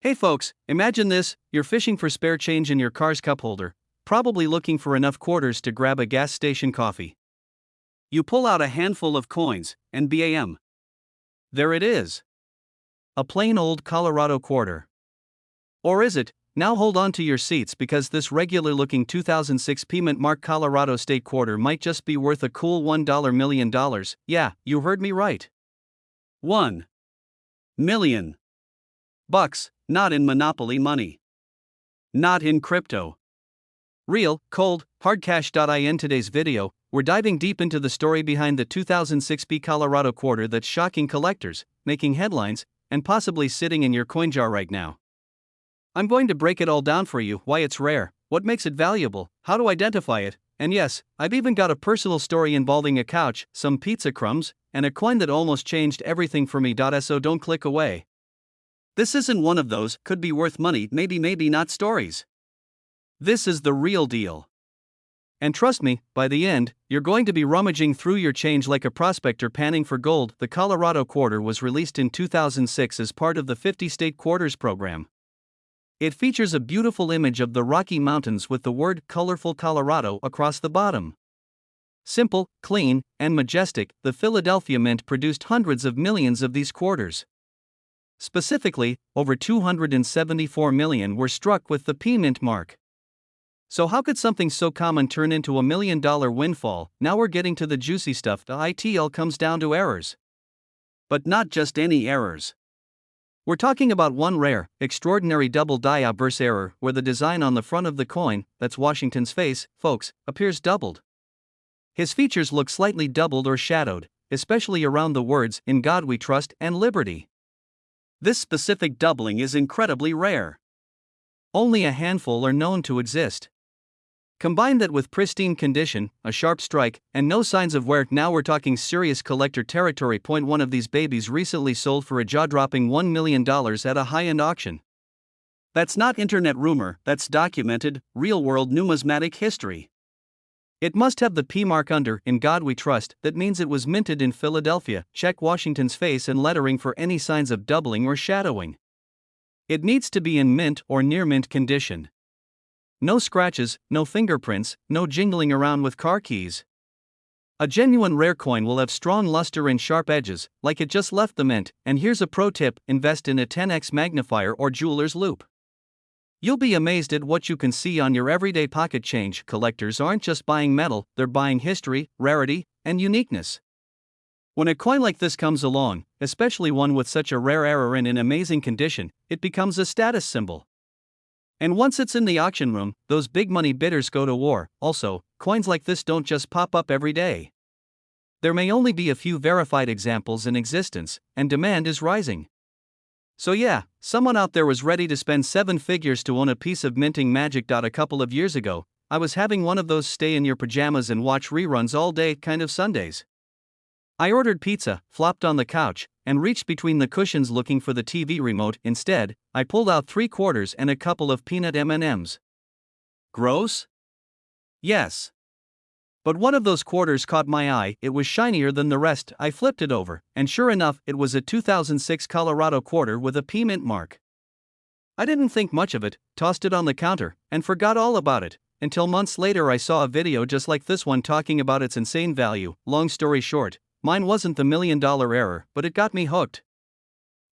Hey folks, imagine this: you're fishing for spare change in your car's cup holder, probably looking for enough quarters to grab a gas station coffee. You pull out a handful of coins, and bam! There it is. A plain old Colorado quarter. Or is it? Now hold on to your seats because this regular looking 2006 Payment Mark Colorado State quarter might just be worth a cool $1 million. Yeah, you heard me right. $1 million. Not in Monopoly money. Not in crypto. Real, cold, hard cash. In today's video, we're diving deep into the story behind the 2006 Colorado quarter that's shocking collectors, making headlines, and possibly sitting in your coin jar right now. I'm going to break it all down for you: why it's rare, what makes it valuable, how to identify it, and yes, I've even got a personal story involving a couch, some pizza crumbs, and a coin that almost changed everything for me. So don't click away. This isn't one of those could be worth money, maybe not stories. This is the real deal. And trust me, by the end, you're going to be rummaging through your change like a prospector panning for gold. The Colorado quarter was released in 2006 as part of the 50-state quarters program. It features a beautiful image of the Rocky Mountains with the word "Colorful Colorado" across the bottom. Simple, clean, and majestic, the Philadelphia Mint produced hundreds of millions of these quarters. Specifically, over 274 million were struck with the P-Mint mark. So how could something so common turn into a $1 million windfall? Now we're getting to the juicy stuff. It all comes down to errors. But not just any errors. We're talking about one rare, extraordinary double die-obverse error where the design on the front of the coin, that's Washington's face, folks, appears doubled. His features look slightly doubled or shadowed, especially around the words "In God We Trust" and "Liberty." This specific doubling is incredibly rare. Only a handful are known to exist. Combine that with pristine condition, a sharp strike, and no signs of wear, now we're talking serious collector territory. One of these babies recently sold for a jaw-dropping $1 million at a high-end auction. That's not internet rumor, that's documented, real-world numismatic history. It must have the P mark under "In God We Trust." That means it was minted in Philadelphia. Check Washington's face and lettering for any signs of doubling or shadowing. It needs to be in mint or near mint condition. No scratches, no fingerprints, no jingling around with car keys. A genuine rare coin will have strong luster and sharp edges, like it just left the mint. And here's a pro tip: invest in a 10x magnifier or jeweler's loupe. You'll be amazed at what you can see on your everyday pocket change. Collectors aren't just buying metal, they're buying history, rarity, and uniqueness. When a coin like this comes along, especially one with such a rare error and in amazing condition, it becomes a status symbol. And once it's in the auction room, those big money bidders go to war. Also, coins like this don't just pop up every day. There may only be a few verified examples in existence, and demand is rising. So yeah, someone out there was ready to spend 7 figures to own a piece of minting magic. A couple of years ago, I was having one of those stay in your pajamas and watch reruns all day kind of Sundays. I ordered pizza, flopped on the couch, and reached between the cushions looking for the TV remote. Instead, I pulled out 3 quarters and a couple of peanut M&Ms. Gross? Yes. But one of those quarters caught my eye. It was shinier than the rest. I flipped it over, and sure enough, it was a 2006 Colorado quarter with a P-Mint mark. I didn't think much of it, tossed it on the counter, and forgot all about it, until months later I saw a video just like this one talking about its insane value. Long story short, mine wasn't the $1 million error, but it got me hooked.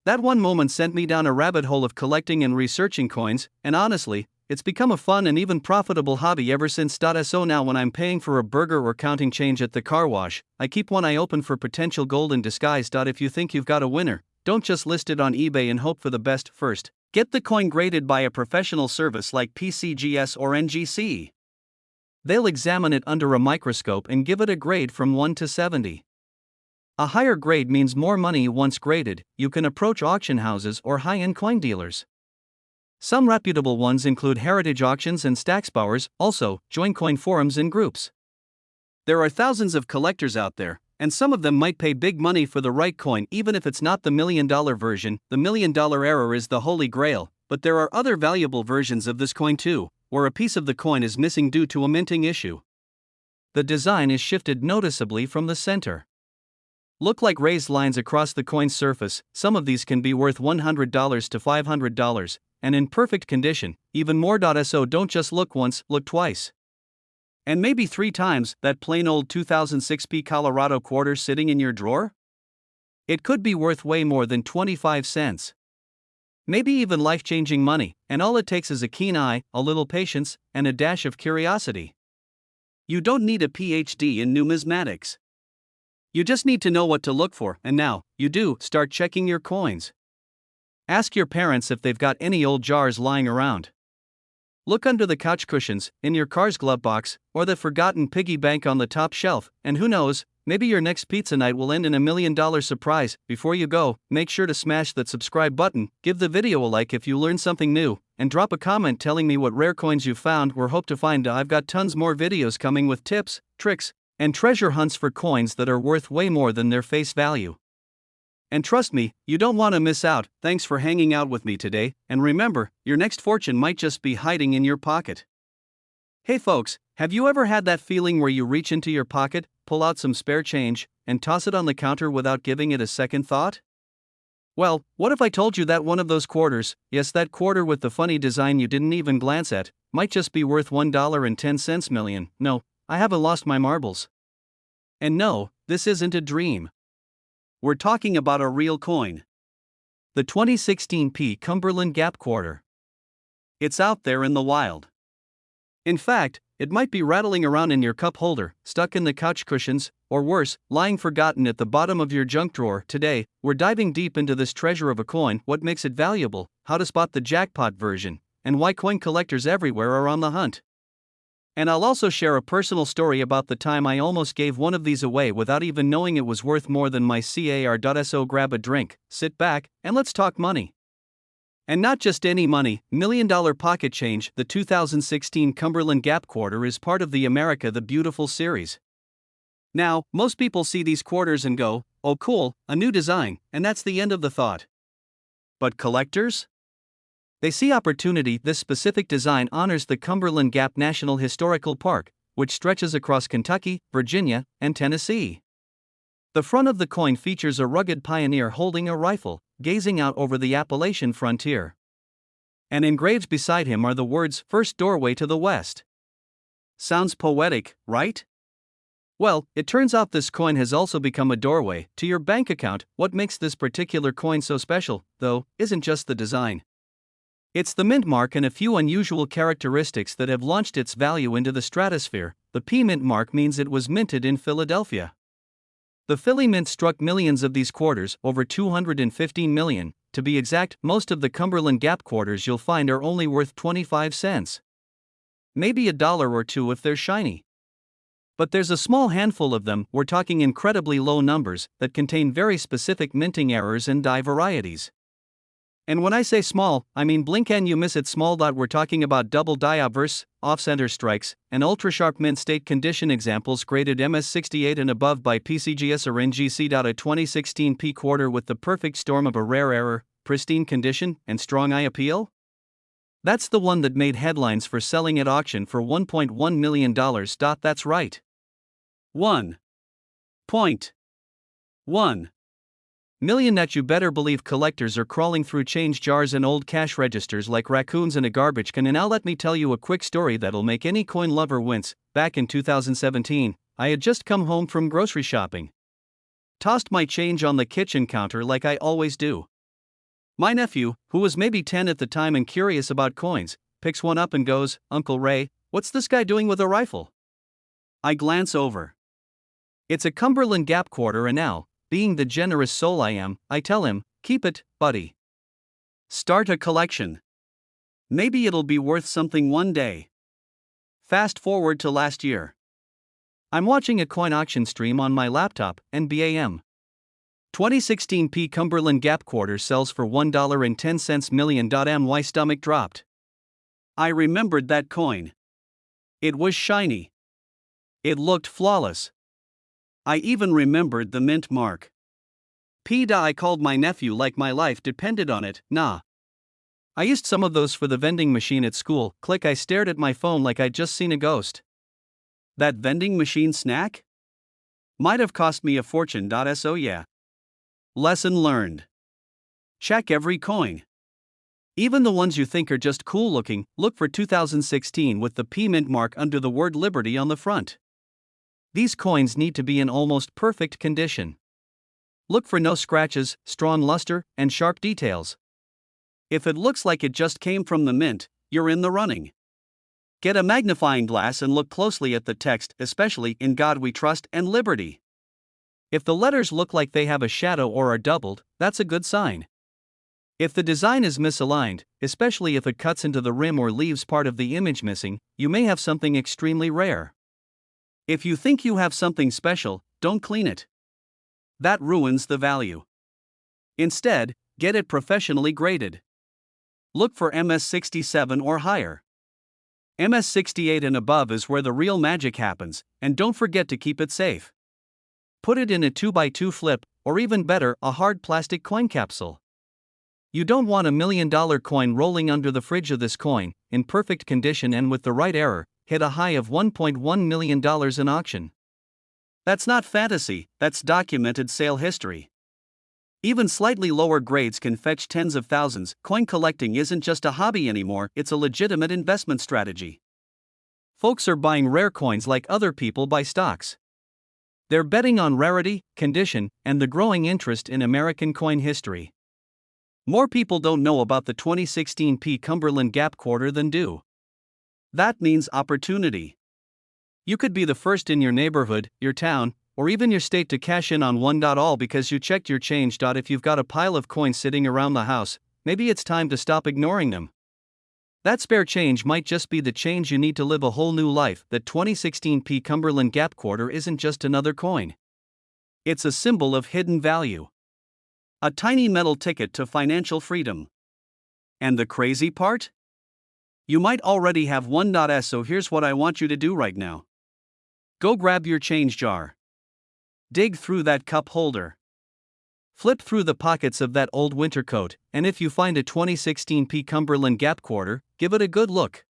That one moment sent me down a rabbit hole of collecting and researching coins, and honestly, it's become a fun and even profitable hobby ever since. So now when I'm paying for a burger or counting change at the car wash, I keep one eye open for potential gold in disguise. If you think you've got a winner, don't just list it on eBay and hope for the best. First, get the coin graded by a professional service like PCGS or NGC. They'll examine it under a microscope and give it a grade from 1 to 70. A higher grade means more money. Once graded, you can approach auction houses or high-end coin dealers. Some reputable ones include Heritage Auctions and Stacksbowers. Also, join coin forums and groups. There are thousands of collectors out there, and some of them might pay big money for the right coin even if it's not the $1 million version. The $1 million error is the holy grail, but there are other valuable versions of this coin too, where a piece of the coin is missing due to a minting issue. The design is shifted noticeably from the center. Look like raised lines across the coin's surface. Some of these can be worth $100 to $500, and in perfect condition, even more. So don't just look once, look twice. And maybe 3 times. That plain old 2006 Colorado quarter sitting in your drawer? It could be worth way more than 25 cents. Maybe even life-changing money, and all it takes is a keen eye, a little patience, and a dash of curiosity. You don't need a PhD in numismatics. You just need to know what to look for, and now, you do. Start checking your coins. Ask your parents if they've got any old jars lying around. Look under the couch cushions, in your car's glove box, or the forgotten piggy bank on the top shelf, and who knows, maybe your next pizza night will end in $1 million surprise. Before you go, make sure to smash that subscribe button, give the video a like if you learned something new, and drop a comment telling me what rare coins you found or hope to find. I've got tons more videos coming with tips, tricks, and treasure hunts for coins that are worth way more than their face value. And trust me, you don't want to miss out. Thanks for hanging out with me today, and remember, your next fortune might just be hiding in your pocket. Hey folks, have you ever had that feeling where you reach into your pocket, pull out some spare change, and toss it on the counter without giving it a second thought? Well, what if I told you that one of those quarters, yes, that quarter with the funny design you didn't even glance at, might just be worth $1.10 million? No, I haven't lost my marbles. And no, this isn't a dream. We're talking about a real coin. The 2016 Cumberland Gap quarter. It's out there in the wild. In fact, it might be rattling around in your cup holder, stuck in the couch cushions, or worse, lying forgotten at the bottom of your junk drawer. Today, we're diving deep into this treasure of a coin, what makes it valuable, how to spot the jackpot version, and why coin collectors everywhere are on the hunt. And I'll also share a personal story about the time I almost gave one of these away without even knowing it was worth more than my car. Grab a drink, sit back, and let's talk money. And not just any money, $1 million pocket change. The 2016 Cumberland Gap quarter is part of the America the Beautiful series. Now, most people see these quarters and go, oh cool, a new design, and that's the end of the thought. But collectors? They see opportunity. This specific design honors the Cumberland Gap National Historical Park, which stretches across Kentucky, Virginia, and Tennessee. The front of the coin features a rugged pioneer holding a rifle, gazing out over the Appalachian frontier. And engraved beside him are the words, "First doorway to the West." Sounds poetic, right? Well, it turns out this coin has also become a doorway to your bank account. What makes this particular coin so special, though, isn't just the design. It's the mint mark and a few unusual characteristics that have launched its value into the stratosphere. The P mint mark means it was minted in Philadelphia. The Philly Mint struck millions of these quarters, over 215 million, to be exact. Most of the Cumberland Gap quarters you'll find are only worth 25 cents. Maybe $1 or $2 if they're shiny. But there's a small handful of them, we're talking incredibly low numbers, that contain very specific minting errors and die varieties. And when I say small, I mean blink and you miss it. Small. We're talking about double die obverse, off-center strikes, and ultra-sharp mint state condition examples graded MS68 and above by PCGS or NGC. A 2016 quarter with the perfect storm of a rare error, pristine condition, and strong eye appeal? That's the one that made headlines for selling at auction for $1.1 million. That's right. $1.1 million. That you better believe collectors are crawling through change jars and old cash registers like raccoons in a garbage can. And now let me tell you a quick story that'll make any coin lover wince. Back in 2017, I had just come home from grocery shopping. Tossed my change on the kitchen counter like I always do. My nephew, who was maybe 10 at the time and curious about coins, picks one up and goes, "Uncle Ray, what's this guy doing with a rifle?" I glance over. It's a Cumberland Gap quarter, and now, being the generous soul I am, I tell him, "Keep it, buddy. Start a collection. Maybe it'll be worth something one day." Fast forward to last year. I'm watching a coin auction stream on my laptop, and bam. 2016 Cumberland Gap quarter sells for $1.10 million. My stomach dropped. I remembered that coin. It was shiny. It looked flawless. I even remembered the mint mark. I called my nephew like my life depended on it. Nah. I used some of those for the vending machine at school. Click. I stared at my phone like I'd just seen a ghost. That vending machine snack? Might have cost me a fortune. So yeah. Lesson learned. Check every coin. Even the ones you think are just cool looking, look for 2016 with the P mint mark under the word Liberty on the front. These coins need to be in almost perfect condition. Look for no scratches, strong luster, and sharp details. If it looks like it just came from the mint, you're in the running. Get a magnifying glass and look closely at the text, especially "In God We Trust" and "Liberty." If the letters look like they have a shadow or are doubled, that's a good sign. If the design is misaligned, especially if it cuts into the rim or leaves part of the image missing, you may have something extremely rare. If you think you have something special, don't clean it. That ruins the value. Instead, get it professionally graded. Look for MS67 or higher. MS68 and above is where the real magic happens, and don't forget to keep it safe. Put it in a 2x2 flip, or even better, a hard plastic coin capsule. You don't want $1 million coin rolling under the fridge. Of this coin, in perfect condition and with the right error, hit a high of $1.1 million in auction. That's not fantasy, that's documented sale history. Even slightly lower grades can fetch tens of thousands. Coin collecting isn't just a hobby anymore, it's a legitimate investment strategy. Folks are buying rare coins like other people buy stocks. They're betting on rarity, condition, and the growing interest in American coin history. More people don't know about the 2016 Cumberland Gap quarter than do. That means opportunity. You could be the first in your neighborhood, your town, or even your state to cash in on one. All because you checked your change. If you've got a pile of coins sitting around the house, maybe it's time to stop ignoring them. That spare change might just be the change you need to live a whole new life. That 2016 Cumberland Gap quarter isn't just another coin. It's a symbol of hidden value. A tiny metal ticket to financial freedom. And the crazy part? You might already have one. So here's what I want you to do right now. Go grab your change jar. Dig through that cup holder. Flip through the pockets of that old winter coat, and if you find a 2016 Cumberland Gap quarter, give it a good look.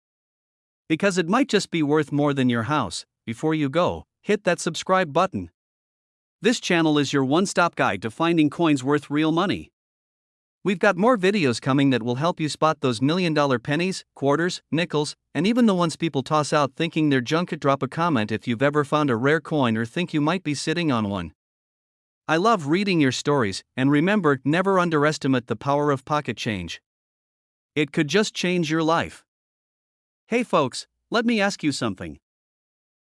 Because it might just be worth more than your house. Before you go, hit that subscribe button. This channel is your one-stop guide to finding coins worth real money. We've got more videos coming that will help you spot those $1 million pennies, quarters, nickels, and even the ones people toss out thinking they're junk. Drop a comment if you've ever found a rare coin or think you might be sitting on one. I love reading your stories, and remember, never underestimate the power of pocket change. It could just change your life. Hey folks, let me ask you something.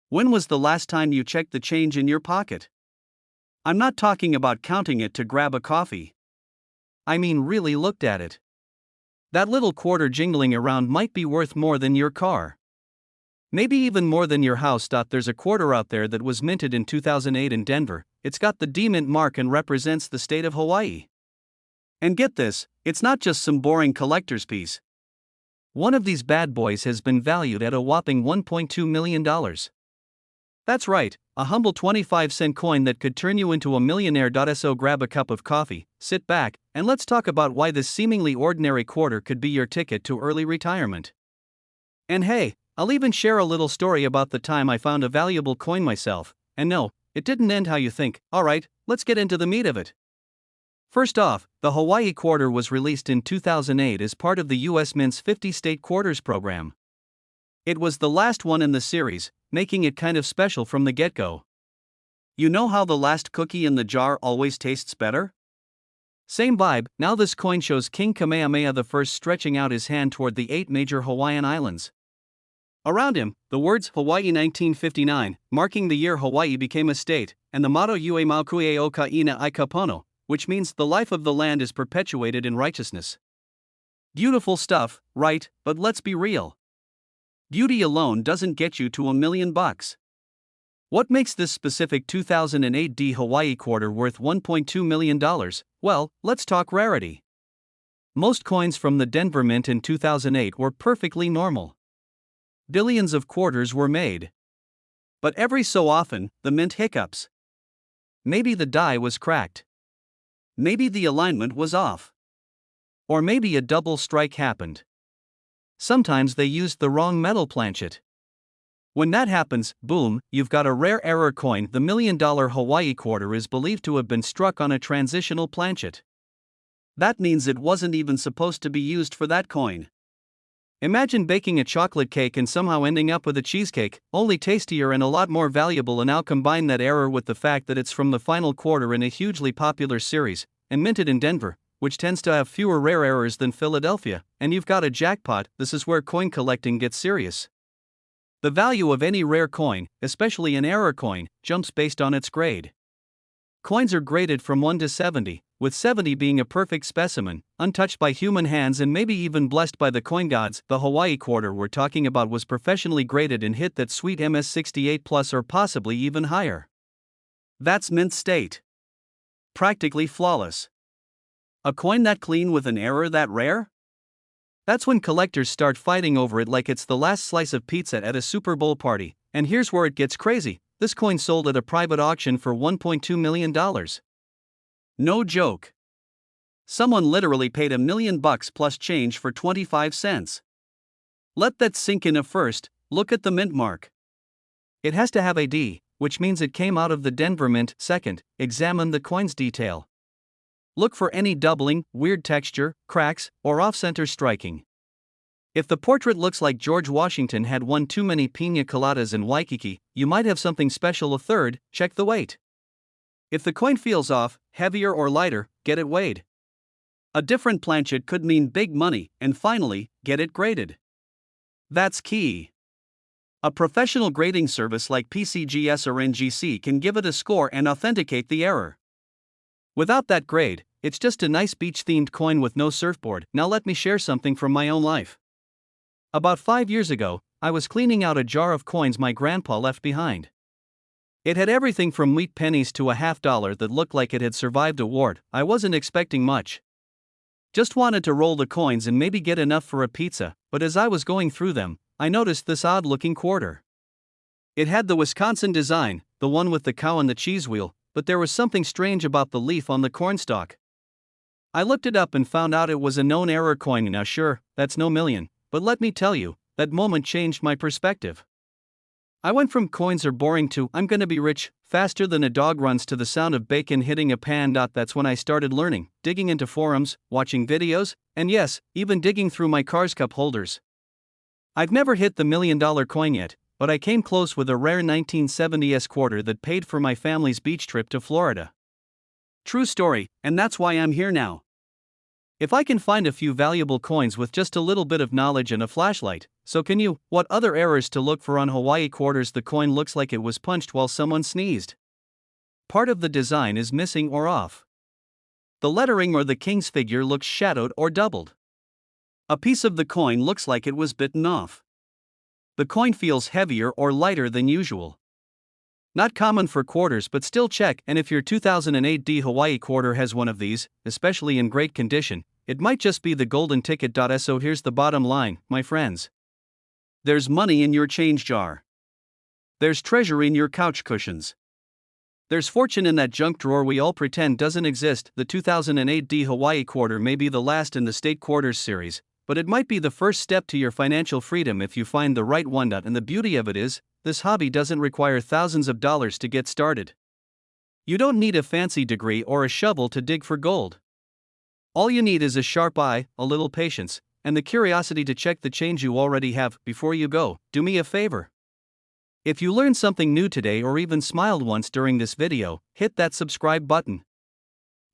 When was the last time you checked the change in your pocket? I'm not talking about counting it to grab a coffee. I mean really looked at it. That little quarter jingling around might be worth more than your car. Maybe even more than your house. There's a quarter out there that was minted in 2008 in Denver. It's got the D mint mark and represents the state of Hawaii. And get this, it's not just some boring collector's piece. One of these bad boys has been valued at a whopping $1.2 million. That's right, a humble 25-cent coin that could turn you into a millionaire. So grab a cup of coffee, sit back, and let's talk about why this seemingly ordinary quarter could be your ticket to early retirement. And hey, I'll even share a little story about the time I found a valuable coin myself. And no, it didn't end how you think. Alright, let's get into the meat of it. First off, the Hawaii quarter was released in 2008 as part of the U.S. Mint's 50-state quarters program. It was the last one in the series, making it kind of special from the get-go. You know how the last cookie in the jar always tastes better? Same vibe. Now this coin shows King Kamehameha I stretching out his hand toward the 8 major Hawaiian islands. Around him, the words Hawaii 1959, marking the year Hawaii became a state, and the motto Ue Maukue o Kaina I Kapono, which means the life of the land is perpetuated in righteousness. Beautiful stuff, right? But let's be real. Beauty alone doesn't get you to $1 million. What makes this specific 2008 Hawaii quarter worth $1.2 million? Well, let's talk rarity. Most coins from the Denver Mint in 2008 were perfectly normal. Billions of quarters were made. But every so often, the mint hiccups. Maybe the die was cracked. Maybe the alignment was off. Or maybe a double strike happened. Sometimes they used the wrong metal planchet. When that happens, boom, you've got a rare error coin. The $1,000,000 Hawaii quarter is believed to have been struck on a transitional planchet. That means it wasn't even supposed to be used for that coin. Imagine baking a chocolate cake and somehow ending up with a cheesecake, only tastier and a lot more valuable, and now combine that error with the fact that it's from the final quarter in a hugely popular series, and minted in Denver, which tends to have fewer rare errors than Philadelphia, and you've got a jackpot. This is where coin collecting gets serious. The value of any rare coin, especially an error coin, jumps based on its grade. Coins are graded from 1 to 70, with 70 being a perfect specimen, untouched by human hands and maybe even blessed by the coin gods. The Hawaii quarter we're talking about was professionally graded and hit that sweet MS68 plus or possibly even higher. That's mint state. Practically flawless. A coin that clean with an error that rare? That's when collectors start fighting over it like it's the last slice of pizza at a Super Bowl party. And here's where it gets crazy. This coin sold at a private auction for $1.2 million. No joke. Someone literally paid $1 million plus change for 25 cents. Let that sink in. First, look at the mint mark. It has to have a D, which means it came out of the Denver Mint. Second, examine the coin's detail. Look for any doubling, weird texture, cracks, or off-center striking. If the portrait looks like George Washington had one too many piña coladas in Waikiki, you might have something special. Third, check the weight. If the coin feels off, heavier or lighter, get it weighed. A different planchet could mean big money. And finally, get it graded. That's key. A professional grading service like PCGS or NGC can give it a score and authenticate the error. Without that grade, it's just a nice beach-themed coin with no surfboard. Now let me share something from my own life. About 5 years ago, I was cleaning out a jar of coins my grandpa left behind. It had everything from wheat pennies to a $50 that looked like it had survived a wart. I wasn't expecting much. Just wanted to roll the coins and maybe get enough for a pizza, but as I was going through them, I noticed this odd-looking quarter. It had the Wisconsin design, the one with the cow and the cheese wheel, but there was something strange about the leaf on the cornstalk. I looked it up and found out it was a known error coin. Now sure, that's no million, but let me tell you, that moment changed my perspective. I went from coins are boring to I'm gonna be rich, faster than a dog runs, to the sound of bacon hitting a pan. That's when I started learning, digging into forums, watching videos, and yes, even digging through my car's cup holders. I've never hit the $1 million coin yet, but I came close with a rare 1970s quarter that paid for my family's beach trip to Florida. True story, and that's why I'm here now. If I can find a few valuable coins with just a little bit of knowledge and a flashlight, so can you. What other errors to look for on Hawaii quarters? The coin looks like it was punched while someone sneezed. Part of the design is missing or off. The lettering or the king's figure looks shadowed or doubled. A piece of the coin looks like it was bitten off. The coin feels heavier or lighter than usual. Not common for quarters, but still check. And if your 2008 Hawaii quarter has one of these, especially in great condition, it might just be the golden ticket. So here's the bottom line, my friends. There's money in your change jar. There's treasure in your couch cushions. There's fortune in that junk drawer we all pretend doesn't exist. The 2008 Hawaii quarter may be the last in the state quarters series, but it might be the first step to your financial freedom if you find the right one. And the beauty of it is, this hobby doesn't require thousands of dollars to get started. You don't need a fancy degree or a shovel to dig for gold. All you need is a sharp eye, a little patience, and the curiosity to check the change you already have. Before you go, do me a favor. If you learned something new today or even smiled once during this video, hit that subscribe button.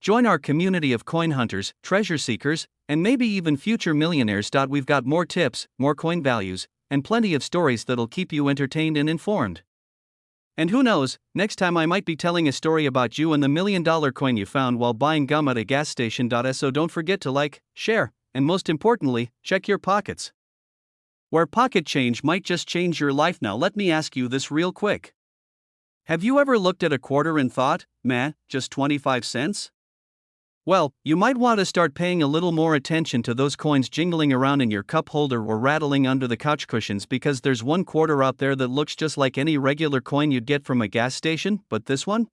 Join our community of coin hunters, treasure seekers, and maybe even future millionaires. We've got more tips, more coin values, and plenty of stories that'll keep you entertained and informed. And who knows, next time I might be telling a story about you and the $1 million coin you found while buying gum at a gas station. So don't forget to like, share, and most importantly, check your pockets. Where pocket change might just change your life. Now let me ask you this real quick. Have you ever looked at a quarter and thought, meh, just 25 cents? Well, you might want to start paying a little more attention to those coins jingling around in your cup holder or rattling under the couch cushions, because there's one quarter out there that looks just like any regular coin you'd get from a gas station, but this one?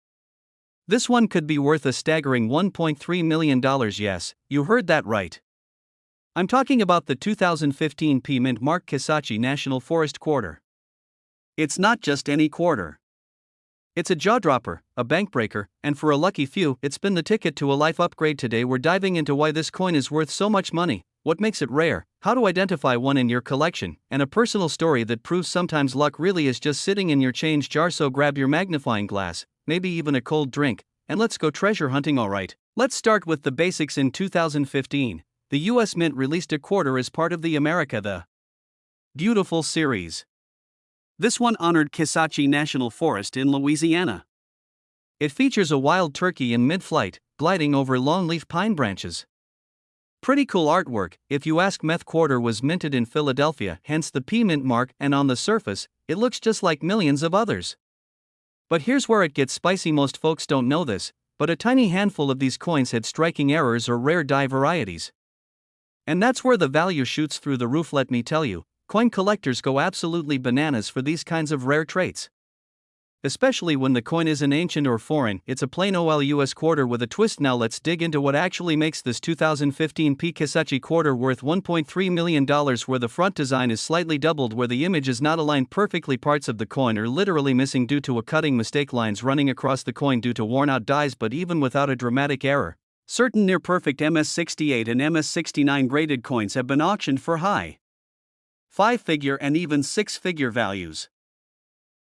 This one could be worth a staggering $1.3 million. Yes, you heard that right. I'm talking about the 2015 P Mint Mark Kisatchie National Forest Quarter. It's not just any quarter. It's a jaw-dropper, a bank-breaker, and for a lucky few, it's been the ticket to a life upgrade. Today we're diving into why this coin is worth so much money, what makes it rare, how to identify one in your collection, and a personal story that proves sometimes luck really is just sitting in your change jar. So grab your magnifying glass, maybe even a cold drink, and let's go treasure hunting. Alright, let's start with the basics. In 2015, the US Mint released a quarter as part of the America the Beautiful series. This one honored Kisatchie National Forest in Louisiana. It features a wild turkey in mid-flight, gliding over longleaf pine branches. Pretty cool artwork, if you ask. Meth quarter was minted in Philadelphia, hence the P mint mark, and on the surface, it looks just like millions of others. But here's where it gets spicy. Most folks don't know this, but a tiny handful of these coins had striking errors or rare die varieties. And that's where the value shoots through the roof. Let me tell you, coin collectors go absolutely bananas for these kinds of rare traits. Especially when the coin isn't ancient or foreign, it's a plain old US quarter with a twist. Now let's dig into what actually makes this 2015 Kisatchie quarter worth $1.3 million. Where the front design is slightly doubled, where the image is not aligned perfectly, parts of the coin are literally missing due to a cutting mistake, lines running across the coin due to worn out dies. But even without a dramatic error, certain near perfect MS68 and MS69 graded coins have been auctioned for high 5-figure and even 6-figure values.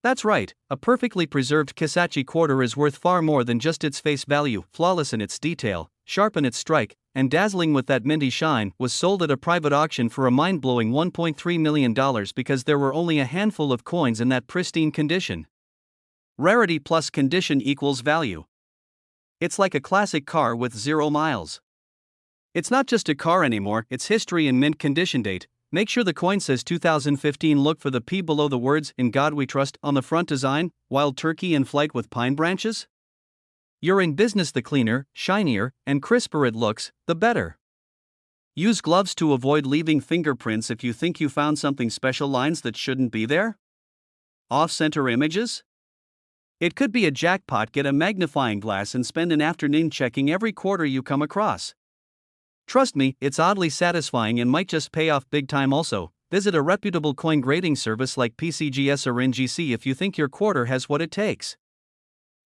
That's right, a perfectly preserved Kisatchie quarter is worth far more than just its face value. Flawless in its detail, sharp in its strike, and dazzling with that minty shine, was sold at a private auction for a mind-blowing $1.3 million because there were only a handful of coins in that pristine condition. Rarity plus condition equals value. It's like a classic car with 0 miles. It's not just a car anymore, it's history and mint condition date. Make sure the coin says 2015. Look for the P below the words "In God We Trust" on the front design. Wild turkey in flight with pine branches? You're in business. The cleaner, shinier, and crisper it looks, the better. Use gloves to avoid leaving fingerprints if you think you found something special. Lines that shouldn't be there? Off-center images? It could be a jackpot. Get a magnifying glass and spend an afternoon checking every quarter you come across. Trust me, it's oddly satisfying and might just pay off big time. Also, visit a reputable coin grading service like PCGS or NGC if you think your quarter has what it takes.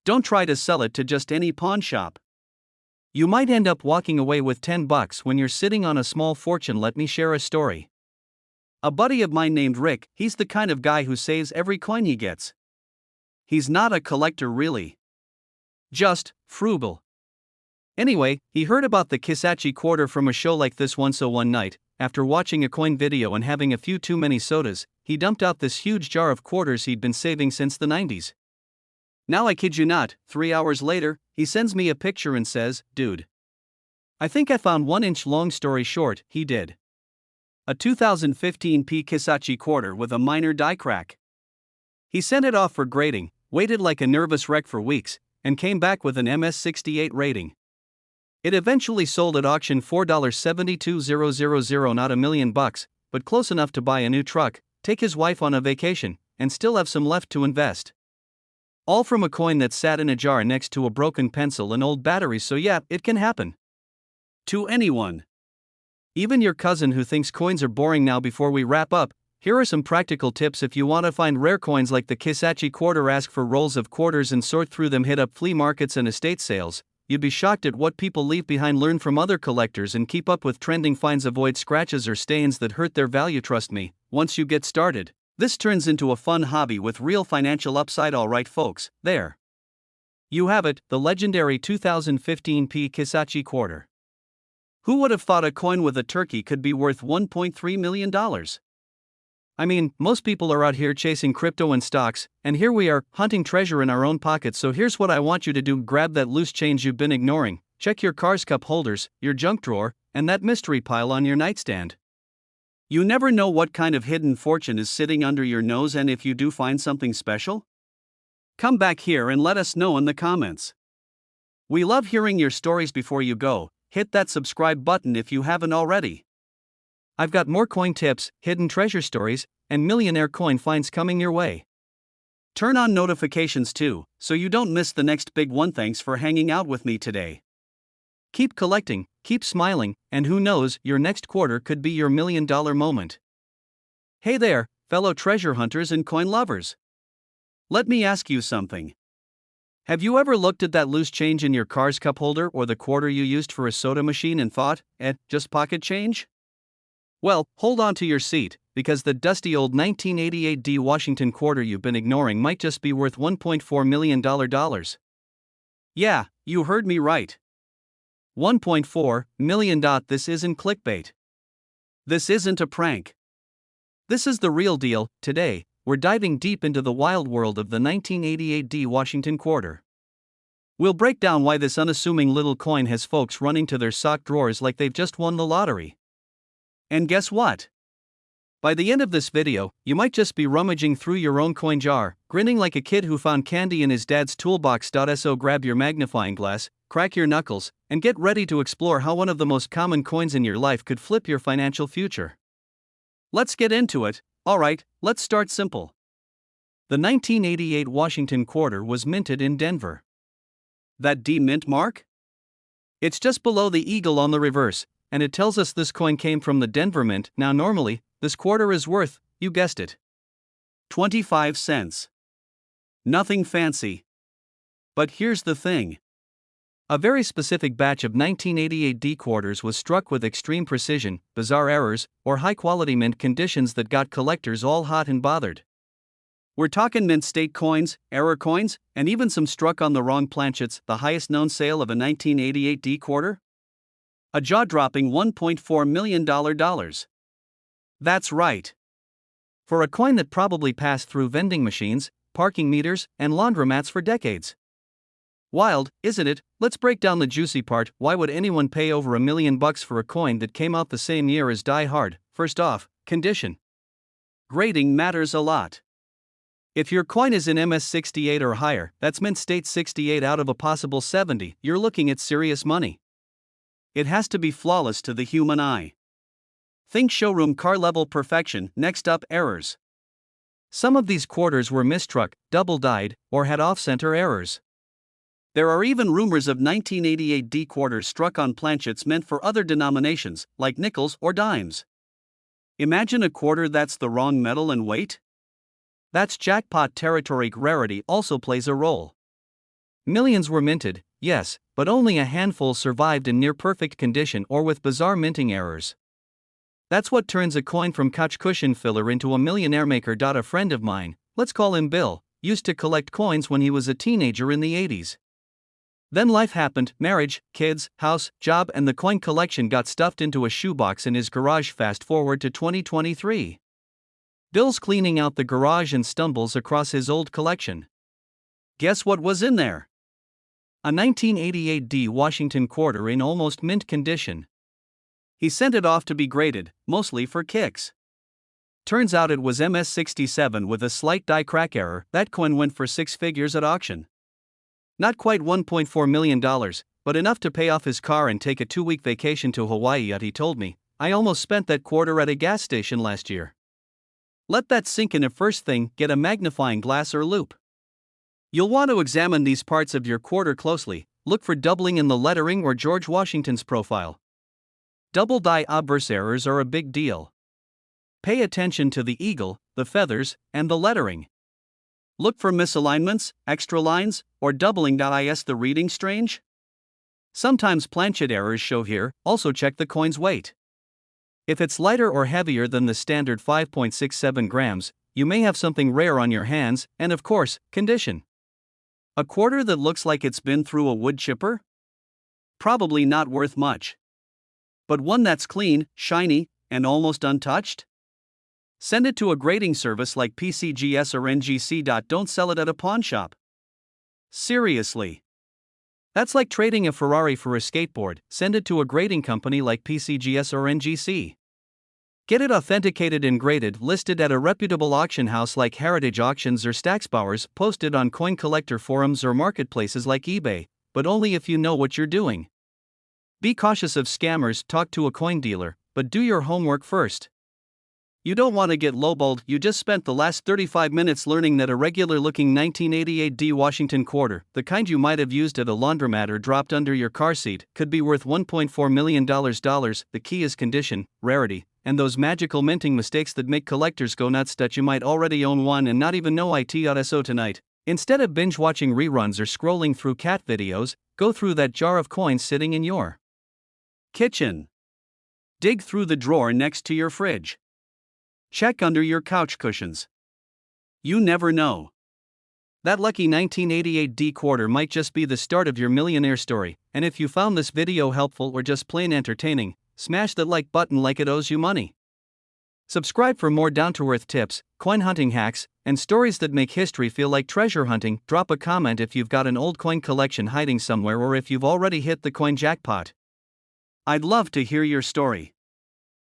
Don't try to sell it to just any pawn shop. You might end up walking away with $10 when you're sitting on a small fortune. Let me share a story. A buddy of mine named Rick, he's the kind of guy who saves every coin he gets. He's not a collector really. Just frugal. Anyway, he heard about the Kisatchie quarter from a show like this one. So one night, after watching a coin video and having a few too many sodas, he dumped out this huge jar of quarters he'd been saving since the 90s. Now I kid you not, 3 hours later, he sends me a picture and says, "Dude, I think I found 1 inch." Long story short, he did. A 2015 Kisatchie quarter with a minor die crack. He sent it off for grading, waited like a nervous wreck for weeks, and came back with an MS68 rating. It eventually sold at auction for $72,000, not $1 million, but close enough to buy a new truck, take his wife on a vacation, and still have some left to invest. All from a coin that sat in a jar next to a broken pencil and old batteries. So yeah, it can happen to anyone. Even your cousin who thinks coins are boring. Now before we wrap up, here are some practical tips if you want to find rare coins like the Kisatchie quarter. Ask for rolls of quarters and sort through them. Hit up flea markets and estate sales. You'd be shocked at what people leave behind. Learn from other collectors and keep up with trending finds. Avoid scratches or stains that hurt their value. Trust me, once you get started, this turns into a fun hobby with real financial upside. Alright folks, there you have it, the legendary 2015 Kisatchie quarter. Who would have thought a coin with a turkey could be worth $1.3 million? I mean, most people are out here chasing crypto and stocks, and here we are, hunting treasure in our own pockets. So here's what I want you to do. Grab that loose change you've been ignoring, check your car's cup holders, your junk drawer, and that mystery pile on your nightstand. You never know what kind of hidden fortune is sitting under your nose, and if you do find something special, come back here and let us know in the comments. We love hearing your stories. Before you go, hit that subscribe button if you haven't already. I've got more coin tips, hidden treasure stories, and millionaire coin finds coming your way. Turn on notifications too, so you don't miss the next big one. Thanks for hanging out with me today. Keep collecting, keep smiling, and who knows, your next quarter could be your $1 million moment. Hey there, fellow treasure hunters and coin lovers. Let me ask you something. Have you ever looked at that loose change in your car's cup holder or the quarter you used for a soda machine and thought, just pocket change? Well, hold on to your seat, because the dusty old 1988 D Washington quarter you've been ignoring might just be worth $1.4 million. Yeah, you heard me right. 1.4 million. This isn't clickbait. This isn't a prank. This is the real deal. Today, we're diving deep into the wild world of the 1988 D Washington quarter. We'll break down why this unassuming little coin has folks running to their sock drawers like they've just won the lottery. And guess what? By the end of this video, you might just be rummaging through your own coin jar, grinning like a kid who found candy in his dad's toolbox. So grab your magnifying glass, crack your knuckles, and get ready to explore how one of the most common coins in your life could flip your financial future. Let's get into it. Alright, let's start simple. The 1988 Washington quarter was minted in Denver. That D mint mark? It's just below the eagle on the reverse, and it tells us this coin came from the Denver Mint. Now normally, this quarter is worth, you guessed it, 25 cents. Nothing fancy. But here's the thing. A very specific batch of 1988 D quarters was struck with extreme precision, bizarre errors, or high-quality mint conditions that got collectors all hot and bothered. We're talking mint state coins, error coins, and even some struck on the wrong planchets. The highest known sale of a 1988 D quarter? A jaw-dropping $1.4 million. That's right. For a coin that probably passed through vending machines, parking meters, and laundromats for decades. Wild, isn't it? Let's break down the juicy part. Why would anyone pay over $1 million for a coin that came out the same year as Die Hard? First off, condition. Grading matters a lot. If your coin is in MS68 or higher, that's mint state 68 out of a possible 70, you're looking at serious money. It has to be flawless to the human eye. Think showroom car level perfection. Next up, errors. Some of these quarters were mistruck, double-dyed, or had off-center errors. There are even rumors of 1988 D quarters struck on planchets meant for other denominations, like nickels or dimes. Imagine a quarter that's the wrong metal and weight? That's jackpot territory. Rarity also plays a role. Millions were minted, yes, but only a handful survived in near-perfect condition or with bizarre minting errors. That's what turns a coin from couch cushion filler into a millionaire maker. A friend of mine, let's call him Bill, used to collect coins when he was a teenager in the 80s. Then life happened, marriage, kids, house, job, and the coin collection got stuffed into a shoebox in his garage. Fast forward to 2023. Bill's cleaning out the garage and stumbles across his old collection. Guess what was in there? A 1988 D Washington quarter in almost mint condition. He sent it off to be graded, mostly for kicks. Turns out it was MS67 with a slight die crack error. That coin went for six figures at auction. Not quite $1.4 million, but enough to pay off his car and take a 2-week vacation to Hawaii. Yet he told me, I almost spent that quarter at a gas station last year. Let that sink in. First thing, get a magnifying glass or loupe. You'll want to examine these parts of your quarter closely. Look for doubling in the lettering or George Washington's profile. Double die obverse errors are a big deal. Pay attention to the eagle, the feathers, and the lettering. Look for misalignments, extra lines, or doubling. Is the reading strange? Sometimes planchet errors show here. Also check the coin's weight. If it's lighter or heavier than the standard 5.67 grams, you may have something rare on your hands. And of course, condition. A quarter that looks like it's been through a wood chipper? Probably not worth much. But one that's clean, shiny, and almost untouched? Send it to a grading service like PCGS or NGC. Don't sell it at a pawn shop. Seriously. That's like trading a Ferrari for a skateboard. Send it to a grading company like PCGS or NGC. Get it authenticated and graded, listed at a reputable auction house like Heritage Auctions or Stacksbowers, posted on coin collector forums or marketplaces like eBay, but only if you know what you're doing. Be cautious of scammers. Talk to a coin dealer, but do your homework first. You don't want to get lowballed. You just spent the last 35 minutes learning that a regular-looking 1988 D Washington quarter, the kind you might have used at a laundromat or dropped under your car seat, could be worth $1.4 million. The key is condition, rarity, and those magical minting mistakes that make collectors go nuts that you might already own one and not even know it. So tonight, instead of binge watching reruns or scrolling through cat videos, go through that jar of coins sitting in your kitchen. Dig through the drawer next to your fridge. Check under your couch cushions. You never know. That lucky 1988 D quarter might just be the start of your millionaire story, and if you found this video helpful or just plain entertaining, smash the like button like it owes you money. Subscribe for more down-to-earth tips, coin hunting hacks, and stories that make history feel like treasure hunting. Drop a comment if you've got an old coin collection hiding somewhere or if you've already hit the coin jackpot. I'd love to hear your story.